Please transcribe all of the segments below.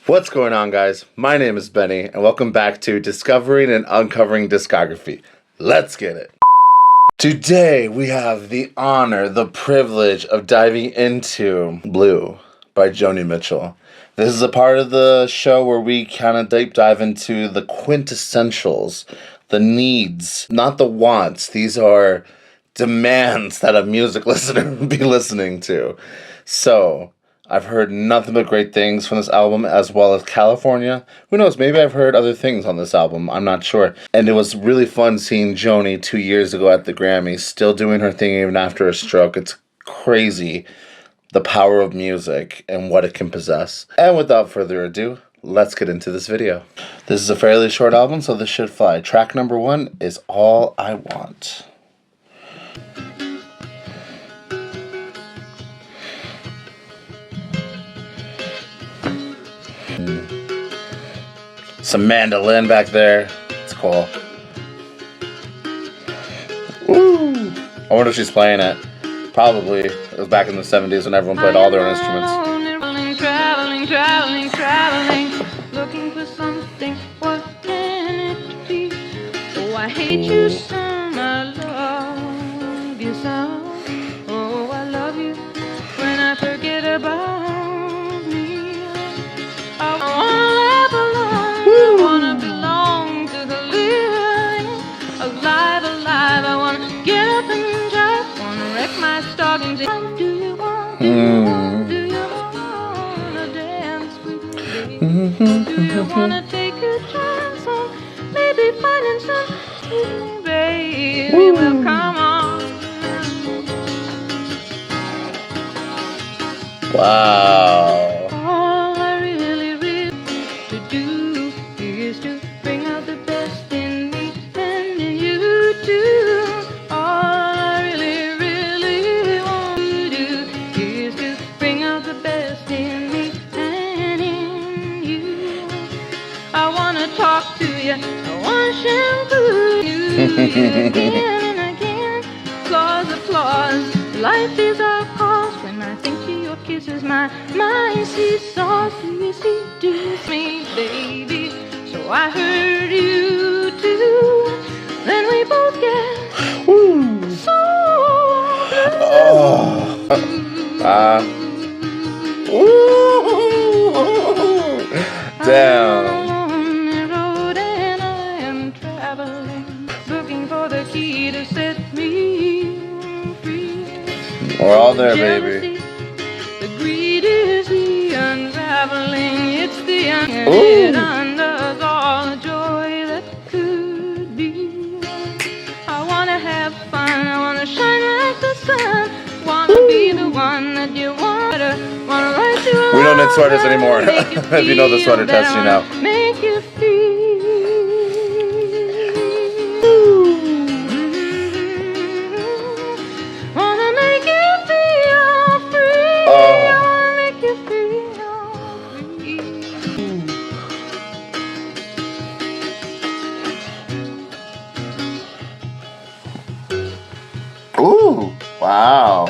What's going on, guys? My name is Benny, and welcome back to Discovering and Uncovering Discography. Let's get it. Today, we have the honor, the privilege of diving into Blue by Joni Mitchell. This is a part of the show where we kind of deep dive into the quintessentials, the needs, not the wants. These are demands that a music listener would be listening to. So, I've heard nothing but great things from this album, as well as California. Who knows, maybe I've heard other things on this album, I'm not sure. And it was really fun seeing Joni 2 years ago at the Grammys, still doing her thing even after a stroke. It's crazy, the power of music and what it can possess. And without further ado, let's get into this video. This is a fairly short album, so this should fly. Track number 1 is All I Want. Some mandolin back there. It's cool. Woo! I wonder if she's playing it. Probably. It was back in the 70s when everyone played all their own instruments. Traveling, looking for something. What can it be? Oh, I hate you some, I love you some. Oh, I love you when I forget about me. I wanna laugh alone. I wanna belong to the living. Alive, alive, I wanna get up and drive. Wanna wreck my stockings. Do you want, do you wanna dance with me? Do you wanna take a chance on maybe finding something, baby? Well, come on. Wow. Again and again, applause. Life is our cause. When I think of your kisses, my mind sees sauce. Do you see me, baby? So I heard you too. Then we both get so blue. Damn. We're all there, baby. The greed is the unraveling. It's the it undoes all the joy that could be. I wanna have fun. I wanna shine like the sun. Wanna be the one that you want. Wanna write you. We don't knit sweaters anymore. If you know the sweater test, you know. Make you feel. Ooh, wow.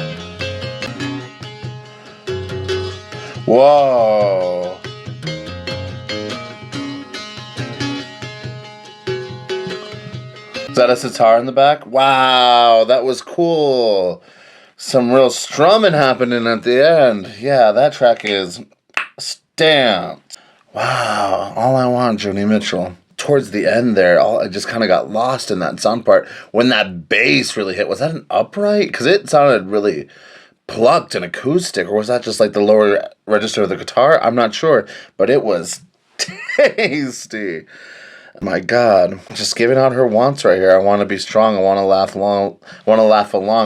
Whoa. Is that a sitar in the back? Wow, that was cool. Some real strumming happening at the end. Yeah, that track is stamped. Wow, All I Want, Joni Mitchell. Towards the end there, I just kind of got lost in that sound part. When that bass really hit, was that an upright? Because it sounded really plucked and acoustic, or was that just like the lower register of the guitar? I'm not sure, but it was tasty. My God, just giving out her wants right here. I want to be strong. I want to laugh along.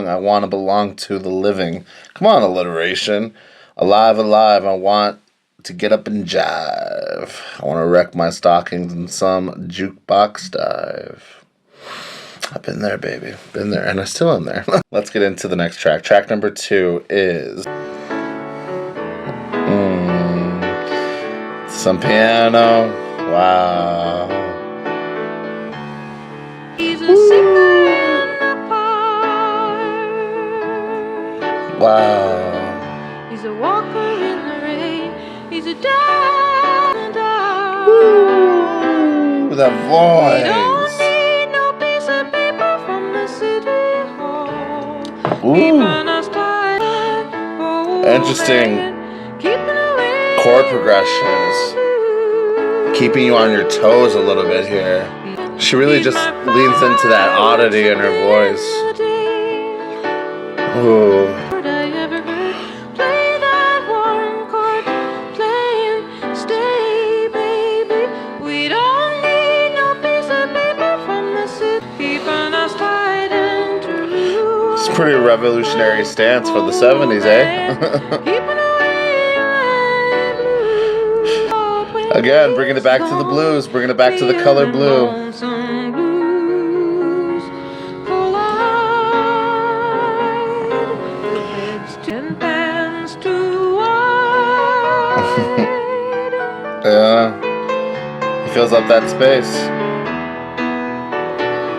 I want to belong to the living. Come on, alliteration. Alive, alive. I want to get up and jive. I want to wreck my stockings in some jukebox dive. I've been there, baby. Been there, and I still am there. Let's get into the next track. Track number 2 is some piano. Wow. He's a singer in the park. Wow. He's a walker in the rain. He's a diamond that voice. Ooh. Interesting chord progressions. Keeping you on your toes a little bit here. She really just leans into that oddity in her voice. Ooh. It's a pretty revolutionary stance for the 70s, eh? Again, bringing it back to the blues, bringing it back to the color blue. Yeah, he fills up that space.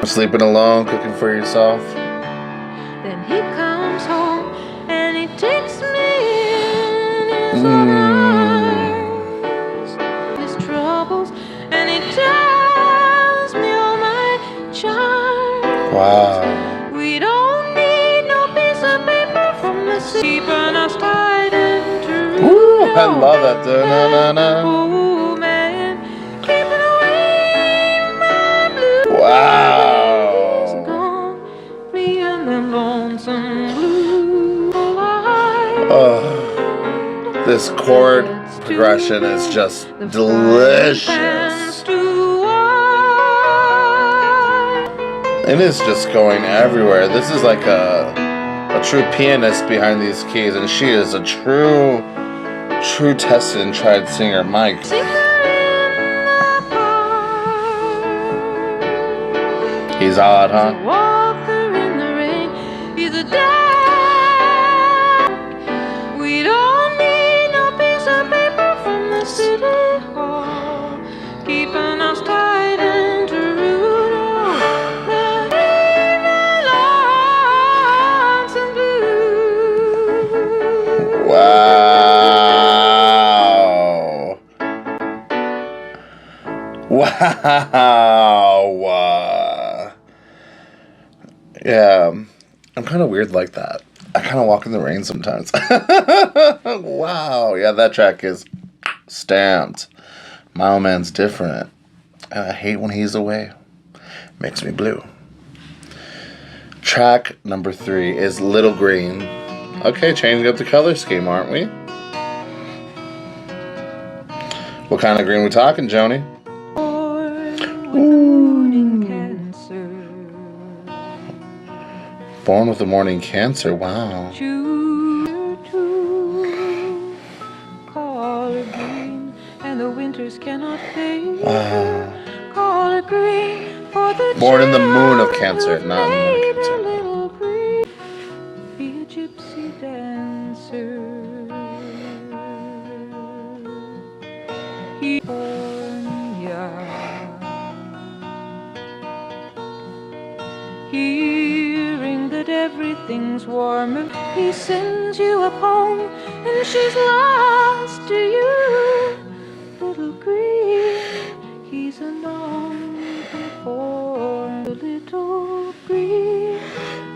Sleeping alone, cooking for yourself. Then he comes home and he takes me in his arms, his troubles, and he tells me all my charms. Wow. We don't need no piece of paper from the sea, keeping us tied and true. Ooh, I love that. Da-na-na-na. Oh man, keeping away my blues. Wow. Oh, this chord progression is just delicious. It is just going everywhere. This is like a true pianist behind these keys, and she is a true tested and tried singer. Mike. He's odd, huh? We don't need no piece of paper from the city hall, keeping us tight and true to the lonesome blues. Wow. Yeah, I'm kind of weird like that. I kind of walk in the rain sometimes. Wow. Yeah, that track is stamped. My old man's different. And I hate when he's away. Makes me blue. Track number 3 is Little Green. Okay, changing up the color scheme, aren't we? What kind of green we talking, Joni? Born with a morning cancer. Wow. Call it green, and the winters cannot fade. Wow. Call it green for the Born in the moon of Cancer, not in the moon of Cancer. little green, be a gypsy dancer. Hearing that everything's warmer, he sends you a poem, and she's lost to you. Little green, he's a non-conform. Little green,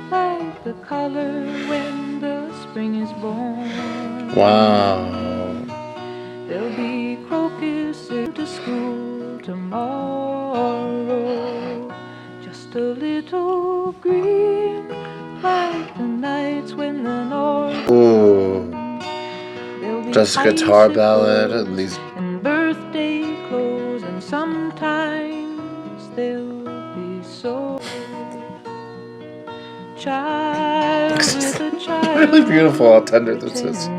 like the color when the spring is born. Wow. There'll be crocuses to school tomorrow. Just a little green, like the nights when the north. Ooh. Just a guitar ballad and these. And birthday clothes, and sometimes they'll be so. Child with a child. Really beautiful how tender this is.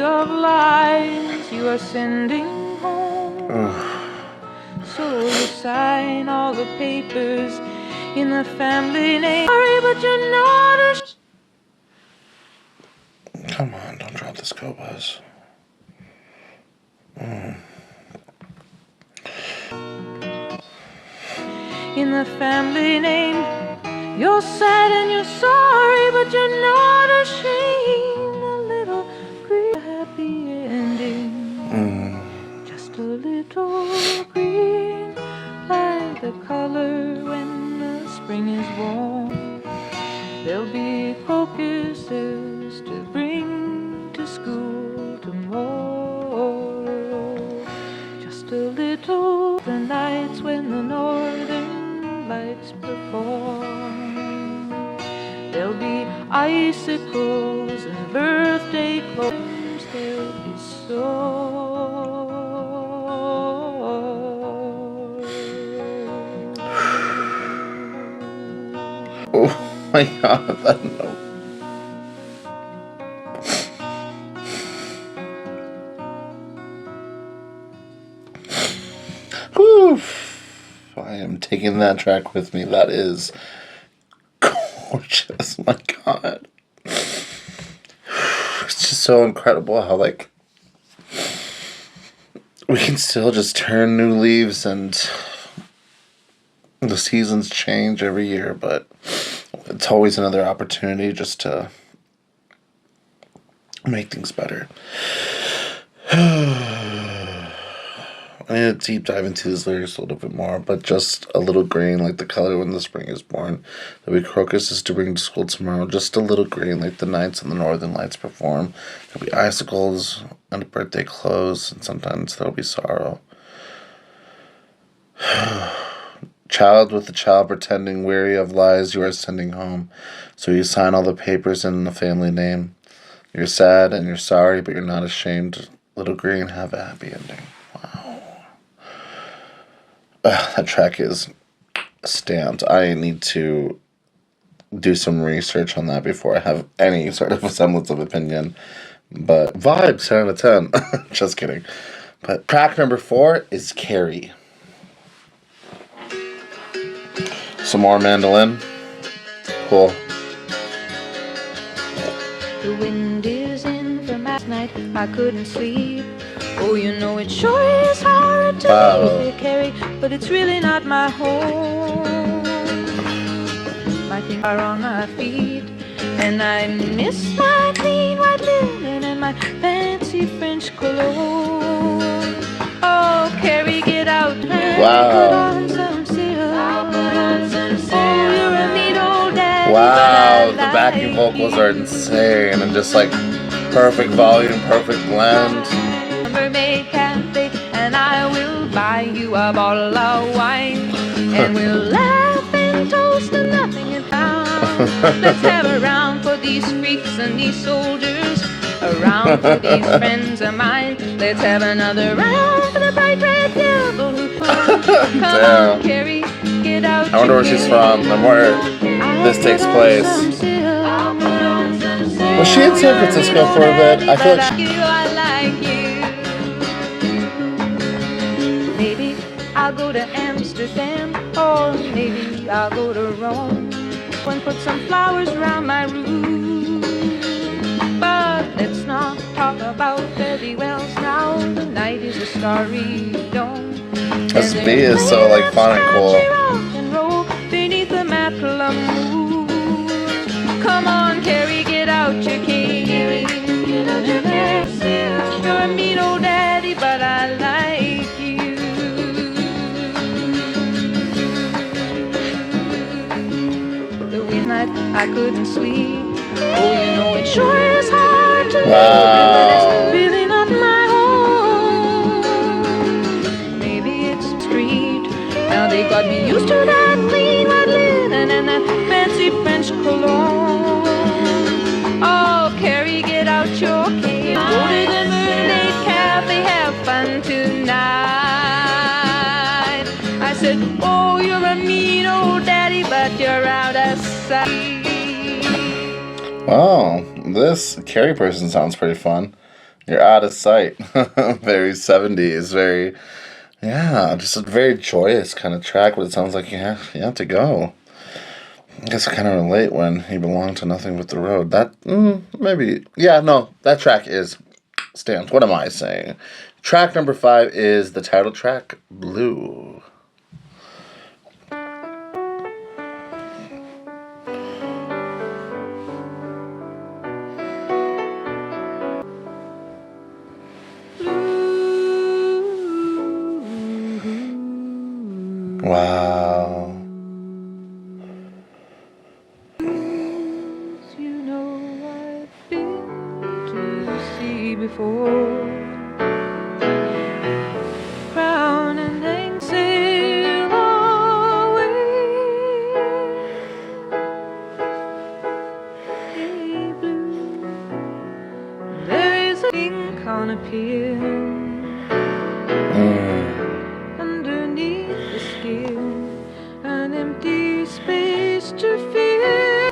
Of lines you are sending home. So you sign all the papers in the family name. Sorry, but you're not a. Come on, don't drop the scope, Buzz. In the family name, you're sad and you're sorry, but you're not ashamed. A little green happy ending. icicles and birthday clothes. There'll be so. Oh my god, that note. Whew. I am taking that track with me. That is gorgeous. My god. It's just so incredible how, like, we can still just turn new leaves and the seasons change every year, but it's always another opportunity just to make things better. I need to deep dive into these lyrics a little bit more, but just a little green like the color when the spring is born. There'll be crocuses to bring to school tomorrow, just a little green like the nights and the northern lights perform. There'll be icicles and birthday clothes, and sometimes there'll be sorrow. Child with the child pretending, weary of lies you are sending home. So you sign all the papers in the family name. You're sad and you're sorry, but you're not ashamed. Little green, have a happy ending. Wow. That track is stamped. I need to do some research on that before I have any sort of semblance of opinion. But vibes, 10 out of 10. Just kidding. But track number 4 is Carrie. Some more mandolin. Cool. The wind is in from last night, I couldn't sleep. Oh, you know it sure is hard to leave here, Carrie, but it's really not my home. My things are on my feet, and I miss my clean white linen and my fancy French cologne. Oh, Carrie, get out and put on some silk. Oh, you're a neat old daddy. Wow, the backing vocals are insane and just like perfect volume, perfect blend. Mermaid Cafe, and I will buy you a bottle of wine, and we'll laugh and toast to nothing in town. Let's have a round for these freaks and these soldiers, a round for these friends of mine. Let's have another round for the bright red devil who comes. Come on, Carrie, get out. I wonder where she's from and where this takes place. Was she in San Francisco for a bit? I feel like maybe I'll go to Amsterdam, or maybe I'll go to Rome and put some flowers around my room. But let's not talk about fairy wells now. The night is a starry dome. this B is so like fun and cool. And roll beneath the Macklemore moon. Come on, Carrie, get out your cane. You're a mean old daddy, but I like you. The wind night, I couldn't sleep. Oh, you know it sure is hard to leave, but it's really not my home. Maybe it's the street. Now they got me used to that clean white linen and that fancy French cologne. Oh, Carrie, get out your cane. Go to the Mermaid Cafe, have fun tonight. I said, oh, you're a mean old daddy, but you're out of sight. Oh, this Carrie person sounds pretty fun. You're out of sight. Very 70s, very, yeah, just a very joyous kind of track, but it sounds like you have to go. I guess I kind of relate when he belonged to nothing but the road. That, maybe, yeah, no, that track is stamped. What am I saying? Track number 5 is the title track, Blue. Wow. You know I've been to the sea before. Crown and hang sail away. Hey, ink on a pin. Underneath the skin, an empty space to fill.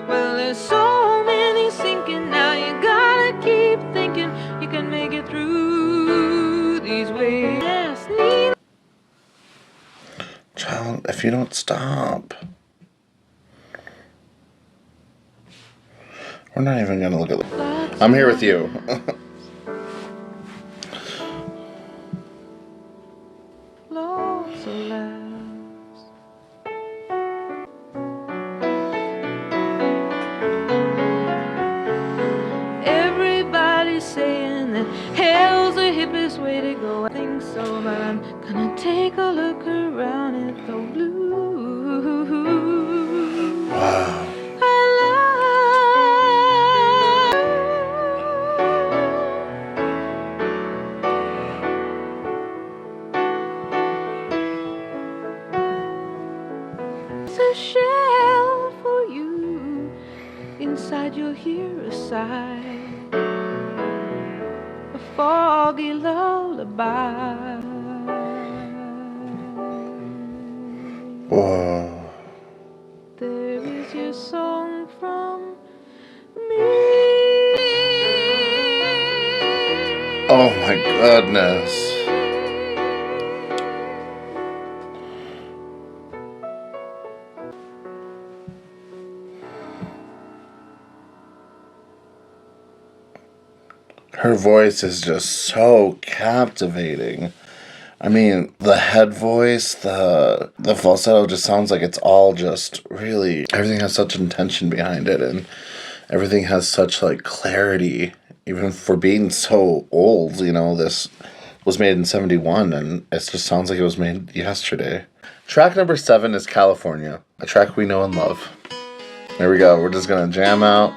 Well, there's so many sinking now. You gotta keep thinking you can make it through these ways. Child, if you don't stop, we're not even gonna look at. I'm here with you. Lots of laughs. Everybody's saying that hell's the hippest way to go. I think so, but I'm gonna take a look around at the blue. Wow. A shell for you. Inside you'll hear a sigh, a foggy lullaby. Whoa. There is your song from me. Oh my goodness. Her voice is just so captivating. I mean, the head voice, the falsetto just sounds like it's all just really, everything has such intention behind it, and everything has such like clarity, even for being so old. You know, this was made in 71 and it just sounds like it was made yesterday. Track number 7 is California, a track we know and love. There we go. We're just gonna jam out.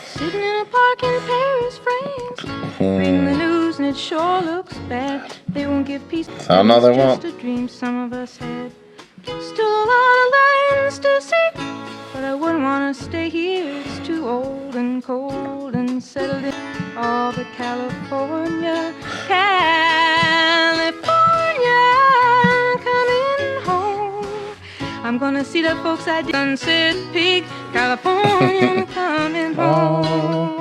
Sitting in a park in Paris, France. Reading the news and it sure looks bad. They won't give peace. Oh, no, they won't. Just a dream some of us had. Still a lot of lands to see, but I wouldn't want to stay here. It's too old and cold and settled in. All but California, California, coming home. I'm gonna see the folks I did. Sunset Peak, California, coming home.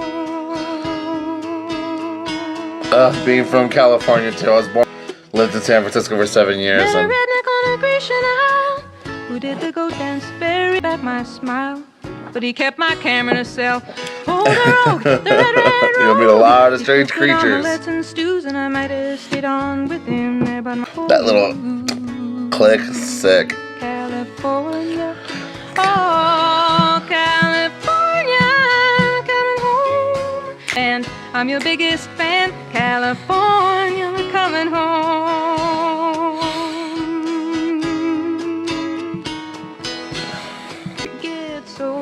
Being from California too, I was born, lived in San Francisco for 7 years. Met a And redneck on a Grecian Isle who did the goat dance very at my smile. But he kept my camera in a cell. Oh, the road, the red, red road. you'll meet a lot of strange He put on creatures. the and stews, and I might have stayed on with him there, but my That little click, sick. California, oh, California, coming home. And I'm your biggest fan, California, coming home. It gets so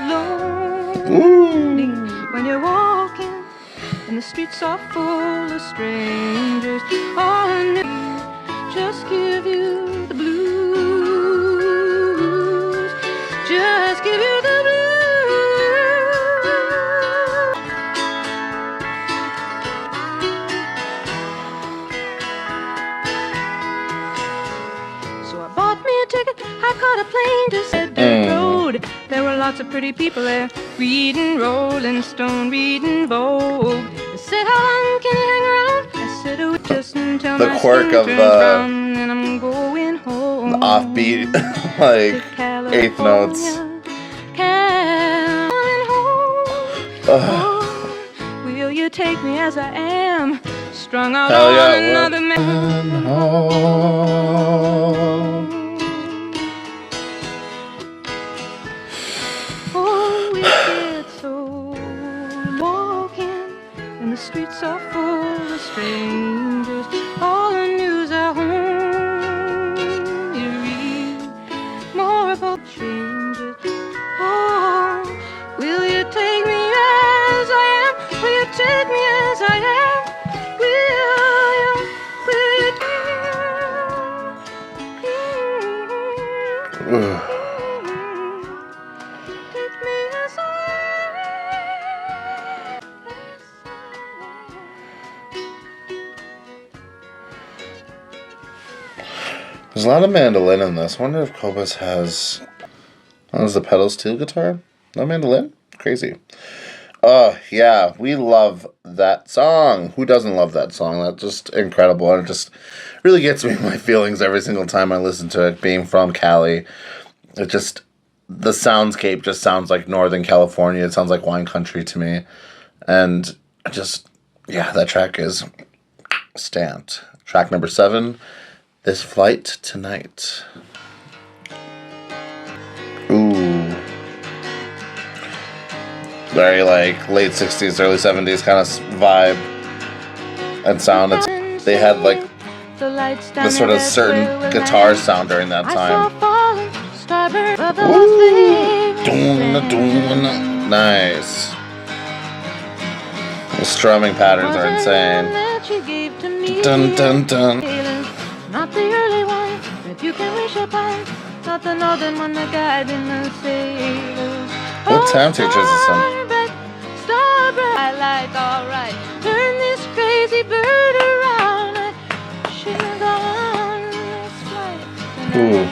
lonely when you're walking and the streets are full of strangers. All I knew just give you the blues. Just give you the blues. So I bought me a ticket, I caught a plane to Cedar Road. There were lots of pretty people there, reading Rolling Stone, reading Vogue. They said, how long can you hang around? I said, oh, just until The my quirk skin of, turns brown, and I'm going home. The offbeat, like, eighth notes. Coming home. Oh, will you take me as I am? Strung out Hell on yeah, another man. Oh, we get so walking, and the streets are full of strangers. All the news at home, you read more about changes. Oh, will you take me as I am? Will you take me as I am? Will you take me? There's a lot of mandolin in this. I wonder if Cobus has... Oh, is the pedal steel guitar? No mandolin? Crazy. Oh, yeah. We love that song. Who doesn't love that song? That's just incredible. And it just really gets me in my feelings every single time I listen to it. Being from Cali, it just... The soundscape just sounds like Northern California. It sounds like wine country to me. And just... Yeah, that track is stamped. Track number 7, This Flight Tonight. Ooh. Very like late 60s, early 70s kind of vibe and sound. They had like this sort of certain guitar sound during that time. Ooh. Nice. The strumming patterns are insane. Dun dun dun. Not the early one, if you can wish upon, not the northern one that guide in the sailors. What time teacher is this in? I like, alright, turn this crazy bird around. I shouldn't have gone this flight. Ooh.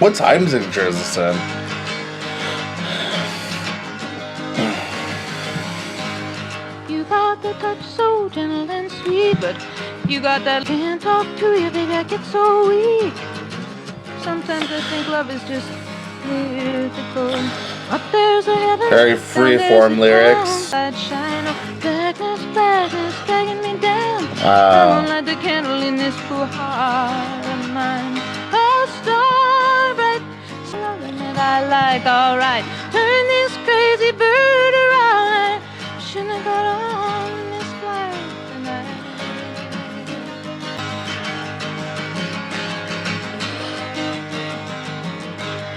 What time signature is this in? You got the touch so gentle and sweet, but you got that can't talk to you, baby, I get so weak. Sometimes I think love is just mythical. Up there's a heaven, very freeform lyrics. Blackness, dragging me down. I won't light the candle in this poor heart of mine. Oh, starbright, something that I like, alright. Turn this crazy bird around. I shouldn't have got on this flight tonight.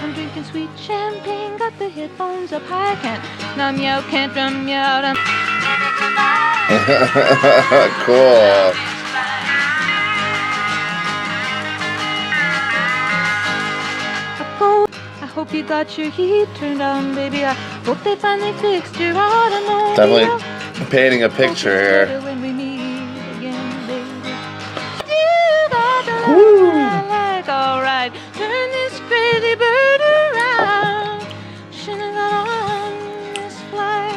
I'm drinking sweet champagne, got the headphones up high, can't numb you out, can't drum you out. I'm cool. I hope you got your heat turned on, baby. I hope they finally fixed your automobile. Definitely painting a picture here. When we meet again, baby. You got the love I like, alright. Turn this crazy bird around. Shouldn't have got on this flight.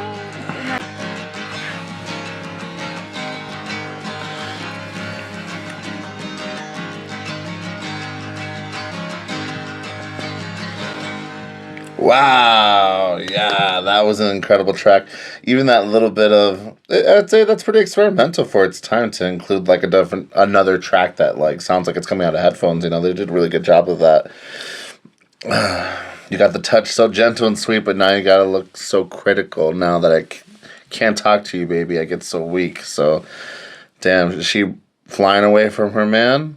Wow, yeah, that was an incredible track. Even that little bit of, I'd say that's pretty experimental for its time to include like another track that like sounds like it's coming out of headphones. You know, they did a really good job of that. You got the touch so gentle and sweet, but now you gotta look so critical. Now that I can't talk to you, baby, I get so weak. So, damn, is she flying away from her man?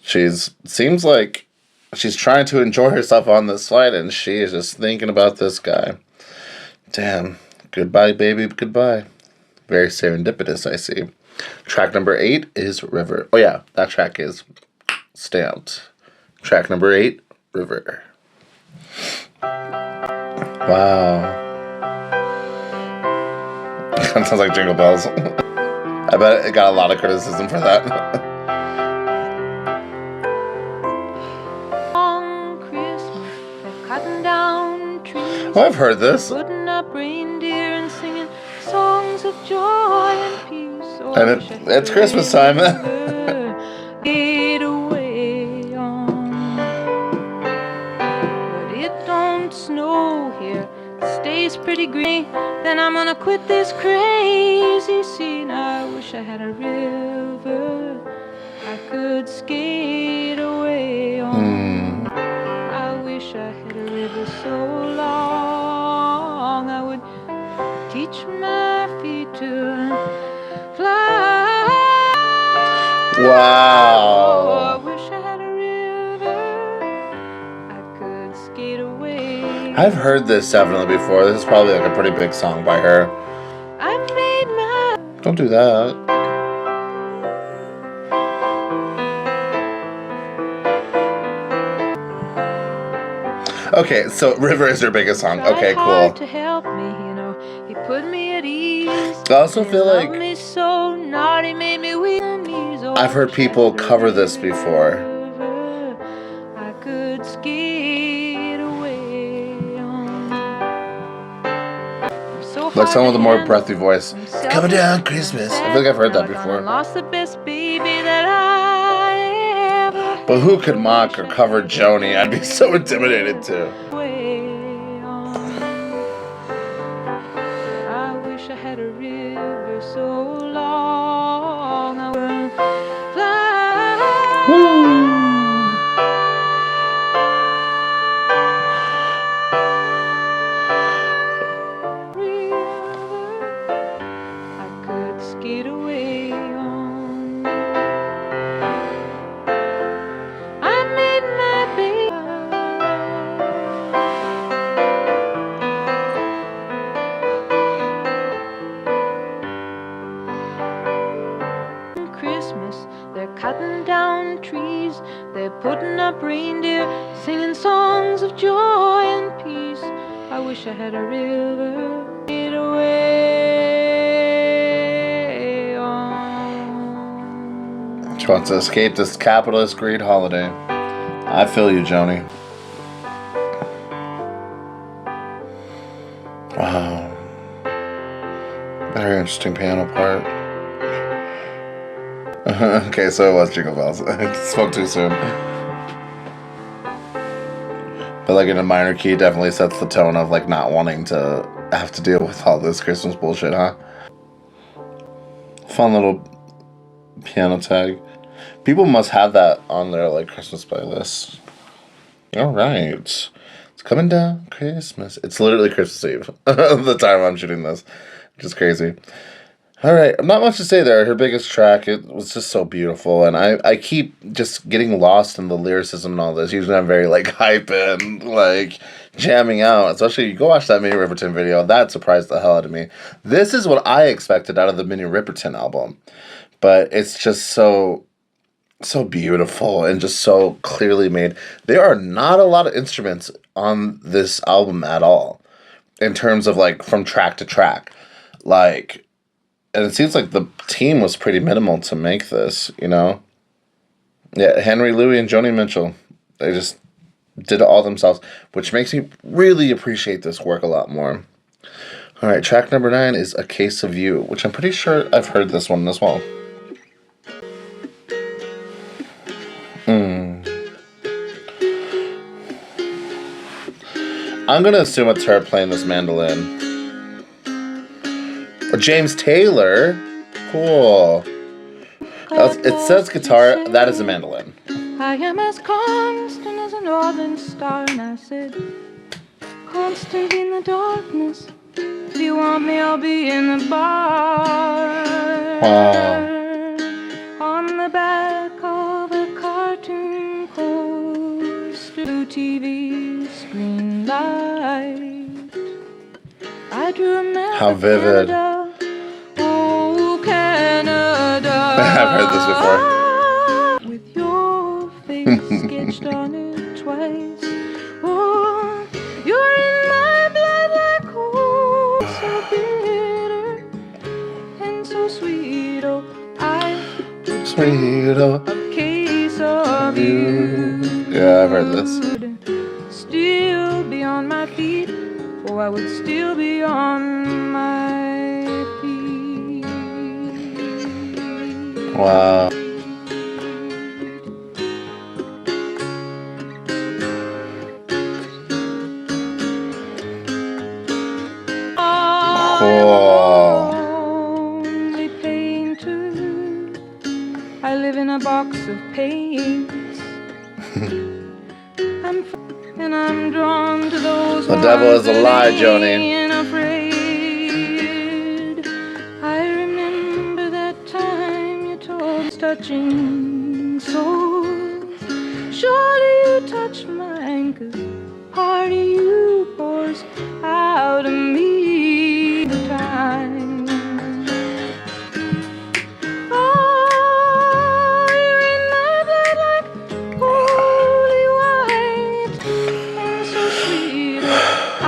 Seems like she's trying to enjoy herself on this flight, and she is just thinking about this guy. Damn. Goodbye, baby, goodbye. Very serendipitous, I see. Track number 8 is River. Oh, yeah, that track is stamped. Track number 8, River. Wow. That sounds like Jingle Bells. I bet it got a lot of criticism for that. Oh, I've heard this. Putting up reindeer and singing songs of joy and peace. And it's Christmas time. Get away on. But it don't snow here. It stays pretty green. Then I'm gonna quit this crazy scene. I wish I had a river I could skate away on. I wish I had a river so long I would teach my feet to fly. Wow. Oh, I wish I had a river I could skate away. I've heard this definitely before. This is probably like a pretty big song by her. I made my... Don't do that. Okay, so River is her biggest song. Okay, cool. To help me, you know, he put me at ease. I also feel like me so naughty, made me weak. I've heard people cover this before. I could skate away on. So Like someone with a more hard to breathy voice. handle. It's coming down Christmas. I feel like I've heard that I before. lost the best baby that I ever But who could mock or cover Joni? I'd be so intimidated too. I wish I had a river so long I would fly. I could skate away on. I made my baby. Christmas, they're cutting down trees, they're putting up reindeer, singing songs of joy and peace. I wish I had a river it away on. She wants to escape this capitalist greed holiday. I feel you, Joni. Wow. Very interesting piano part. Okay, so it was Jingle Bells. I spoke too soon. But like in a minor key, definitely sets the tone of like not wanting to have to deal with all this Christmas bullshit, huh? Fun little piano tag. People must have that on their like Christmas playlist. All right, it's coming down Christmas. It's literally Christmas Eve, the time I'm shooting this, which is crazy. All right, not much to say there. Her biggest track, it was just so beautiful, and I keep just getting lost in the lyricism and all this. Usually I'm very, like, hype and, like, jamming out. Especially, you go watch that Minnie Riperton video. That surprised the hell out of me. This is what I expected out of the Minnie Riperton album. But it's just so beautiful and just so clearly made. There are not a lot of instruments on this album at all. In terms of, like, from track to track. Like... And it seems like the team was pretty minimal to make this, you know? Yeah, Henry Louis and Joni Mitchell. They just did it all themselves, which makes me really appreciate this work a lot more. All right, track number 9 is A Case of You, which I'm pretty sure I've heard this one as well. I'm going to assume it's her playing this mandolin. James Taylor. Cool. It says guitar. That is a mandolin. I am as constant as a northern star. And I said, constant in the darkness. If you want me, I'll be in the bar. Wow. On the back of a cartoon poster, blue TV screen light. I drew a map. How vivid. Canada. Oh, Canada. I've heard this before. With your face sketched on it twice. Oh, you're in my blood like oh, so bitter and so sweet. Oh, I Sweet a case of you. Yeah, I've heard this. Still be on my feet. Oh, I would still be on my feet. Wow. Cool. Only painter. I live in a box of paints. And I'm drawn to those. The devil is a lie, Joni. Afraid. I remember that time you told us touching souls. Surely you touched mine, 'cause part of you pours out of me the time. Oh, you're in my blood like holy wine. And so sweet, I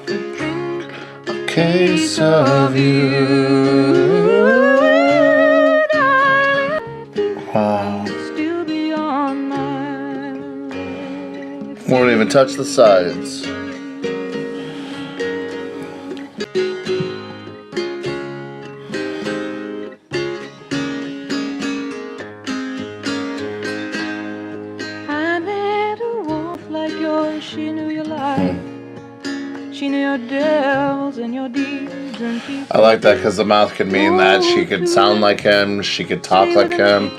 could drink A case of you. darling. Won't even touch the sides. I met a wolf like yours. She knew your life. She knew your devils and your deeds and people. I like that because the mouth could mean that she could sound like him, she could talk like him,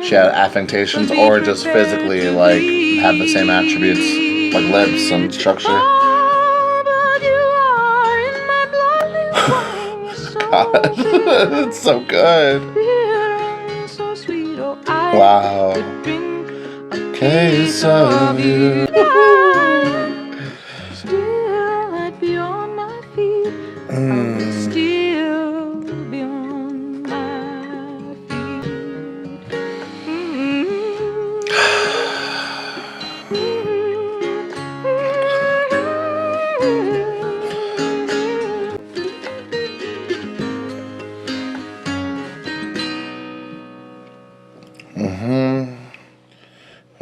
she had affectations, or just physically like have the same attributes like lips and structure. God, it's so good. Wow. Case of you. Still, I'd be on my feet. I would still be on my feet.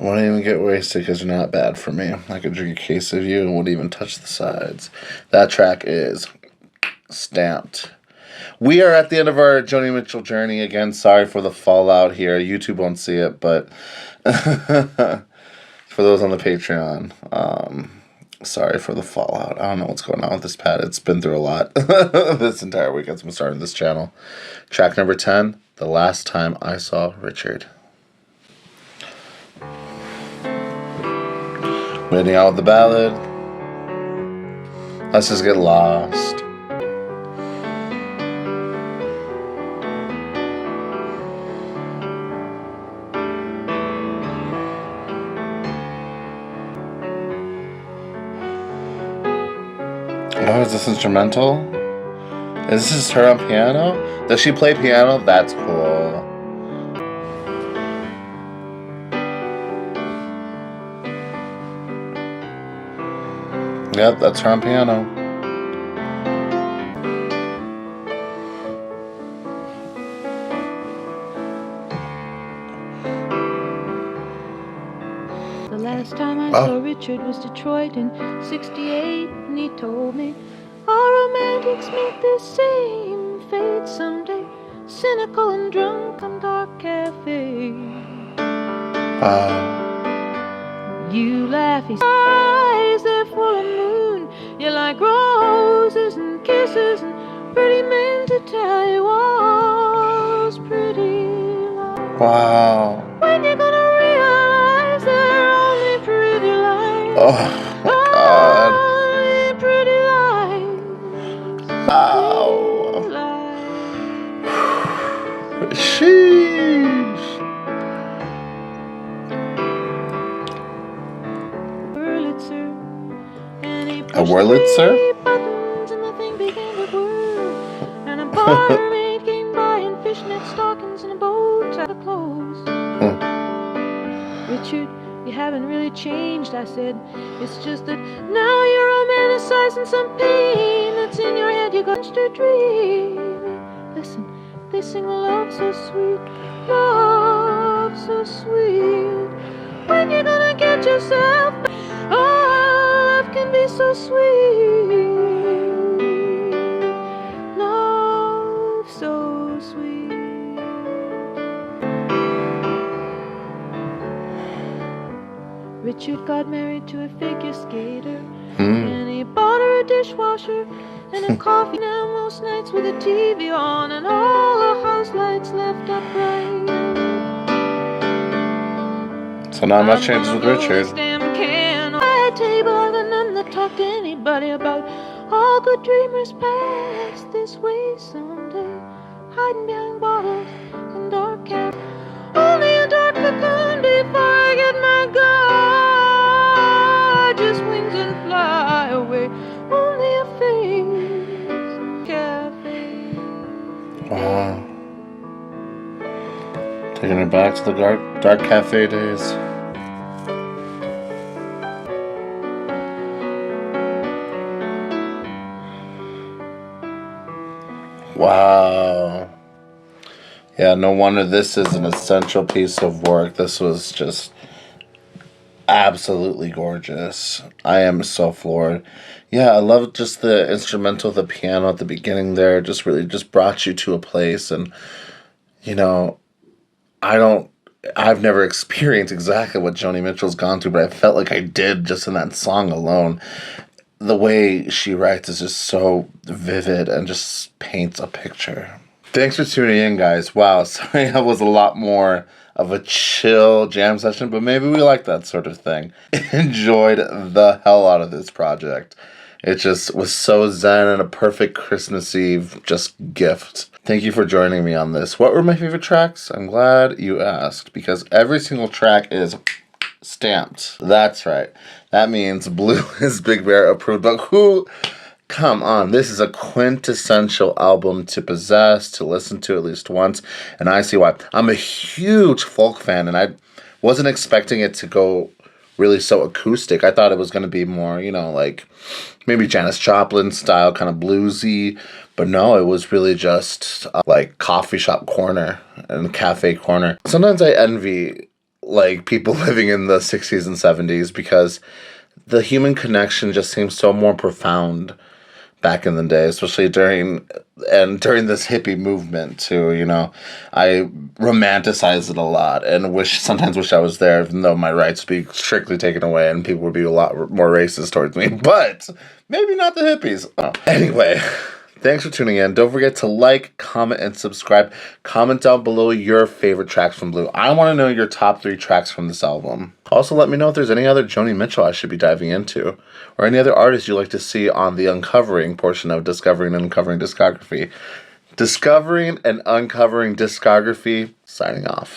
I won't even get wasted because you're not bad for me. I could drink a case of you and wouldn't even touch the sides. That track is stamped. We are at the end of our Joni Mitchell journey. Again, sorry for the fallout here. YouTube won't see it, but for those on the Patreon, sorry for the fallout. I don't know what's going on with this pad. It's been through a lot this entire week as we started this channel. Track number 10, The Last Time I Saw Richard. Waiting out with the ballad. Let's just get lost. Oh, is this instrumental? Is this her on piano? Does she play piano? That's cool. Yep, that's her on piano. The last time I saw Richard was Detroit in '68, and he told me all romantics meet the same fate someday. Cynical and drunk on dark cafe. You laugh, his eyes, they're full of moon. You like roses and kisses and pretty men to tell you all's pretty lies. Wow. When you're gonna realize they're only pretty lies. Oh my God. Only pretty lies. Wow. Pretty lies. Sheesh. A Wurlitzer? Buttons and the thing began to whir. And a barmaid came by in fishnet stockings and a bow tie of clothes. Richard, you haven't really changed, I said. It's just that now you're romanticizing some pain that's in your head. You got to dream. Listen, they sing love so sweet, love so sweet. When you're gonna get yourself back? Oh, love can be so sweet. Love so sweet. Richard got married to a figure skater. And he bought her a dishwasher and a coffee now most nights with a TV on and all the house lights left up bright. So not much changes with Richard. Table, and none that talk to anybody about all good dreamers pass this way someday, hiding behind bottles and dark cafes. Only a dark cocoon before I get my gorgeous wings and fly away. Only a face cafe. Wow. Taking her back to the dark cafe days. Wow. Yeah, no wonder this is an essential piece of work. This was just absolutely gorgeous. I am so floored. Yeah, I love just the instrumental, the piano at the beginning there. Just really just brought you to a place. And, you know, I don't, I've never experienced exactly what Joni Mitchell's gone through, but I felt like I did just in that song alone. The way she writes is just so vivid and just paints a picture. Thanks for tuning in, guys. Wow, sorry that was a lot more of a chill jam session, but maybe we like that sort of thing. Enjoyed the hell out of this project. It just was so zen and a perfect Christmas Eve just gift. Thank you for joining me on this. What were my favorite tracks? I'm glad you asked, because every single track is stamped. That's right. That means Blue is Big Bear approved. But who? Come on. This is a quintessential album to possess, to listen to at least once. And I see why. I'm a huge folk fan, and I wasn't expecting it to go really so acoustic. I thought it was going to be more, like maybe Janis Joplin style, kind of bluesy. But no, it was really just like coffee shop corner and cafe corner. Sometimes I envy like people living in the 60s and 70s because the human connection just seems so more profound back in the day, especially during this hippie movement too. I romanticize it a lot and sometimes wish I was there, even though my rights would be strictly taken away and people would be a lot more racist towards me. But maybe not the hippies. Oh. Anyway. Thanks for tuning in. Don't forget to like, comment, and subscribe. Comment down below your favorite tracks from Blue. I want to know your top 3 tracks from this album. Also, let me know if there's any other Joni Mitchell I should be diving into, or any other artists you'd like to see on the Uncovering portion of Discovering and Uncovering Discography. Discovering and Uncovering Discography, signing off.